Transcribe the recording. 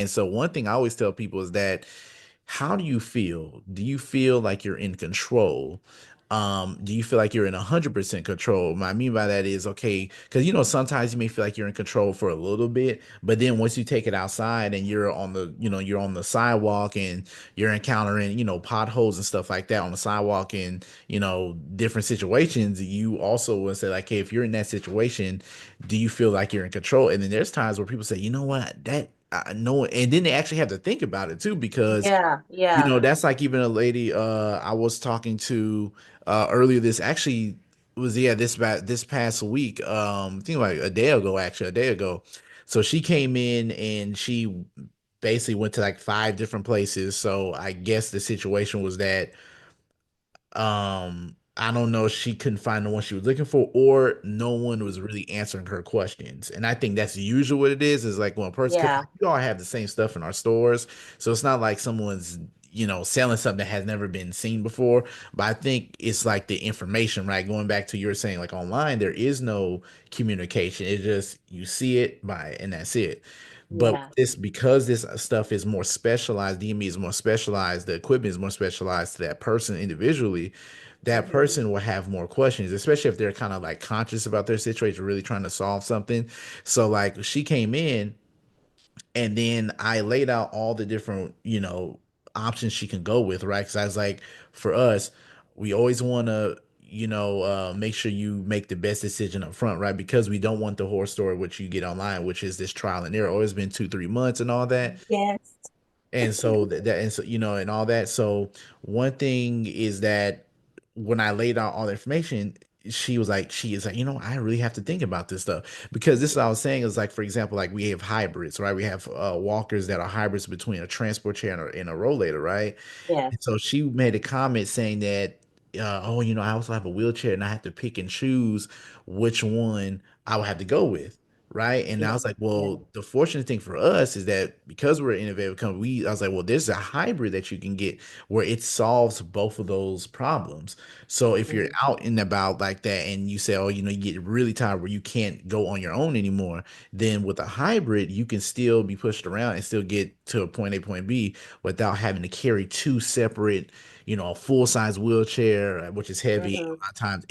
And so one thing I always tell people is that how do you feel? Do you feel like you're in control? Do you feel like you're in 100% control? What I mean by that is okay, because sometimes you may feel like you're in control for a little bit, but then once you take it outside and you're on the sidewalk and you're encountering, potholes and stuff like that on the sidewalk and different situations, you also will say like, hey, if you're in that situation, do you feel like you're in control? And then there's times where people say, you know what, that I know, and then they actually have to think about it too, because Yeah, yeah, that's like even a lady I was talking to earlier this actually was yeah this past week I think like a day ago, actually a day ago. So she came in and she basically went to like five different places. So I guess the situation was that I don't know, she couldn't find the one she was looking for, or no one was really answering her questions. And I think that's usually what it is like when a person, because yeah, like, we all have the same stuff in our stores. So it's not like someone's, selling something that has never been seen before. But I think it's like the information, right? Going back to you were saying, like online, there is no communication. It's just you see it by and that's it. But yeah. this because this stuff is more specialized, DME is more specialized, the equipment is more specialized to that person individually, that Hmm. person will have more questions, especially if they're kind of like conscious about their situation, really trying to solve something. So like she came in and then I laid out all the different, options she can go with, right? Because I was like, for us, we always want to, make sure you make the best decision up front, right? Because we don't want the horror story which you get online, which is this trial and error. Always been 2, 3 months and all that. Yes. And so that and so and all that. So one thing is that when I laid out all the information, she is like, I really have to think about this stuff, because this is what I was saying is like, for example, like we have hybrids, right? We have walkers that are hybrids between a transport chair and a rollator, right? Yes. And so she made a comment saying that, oh, I also have a wheelchair and I have to pick and choose which one I would have to go with. Right. And I Yeah. was like, Yeah. well, the fortunate thing for us is that because we're an innovative company, I was like, well, there's a hybrid that you can get where it solves both of those problems. So if you're Mhm. out and about like that and you say, oh, you get really tired where you can't go on your own anymore, then with a hybrid, you can still be pushed around and still get to a point A, point B without having to carry two separate, a full size wheelchair, which is heavy a Mhm. lot of times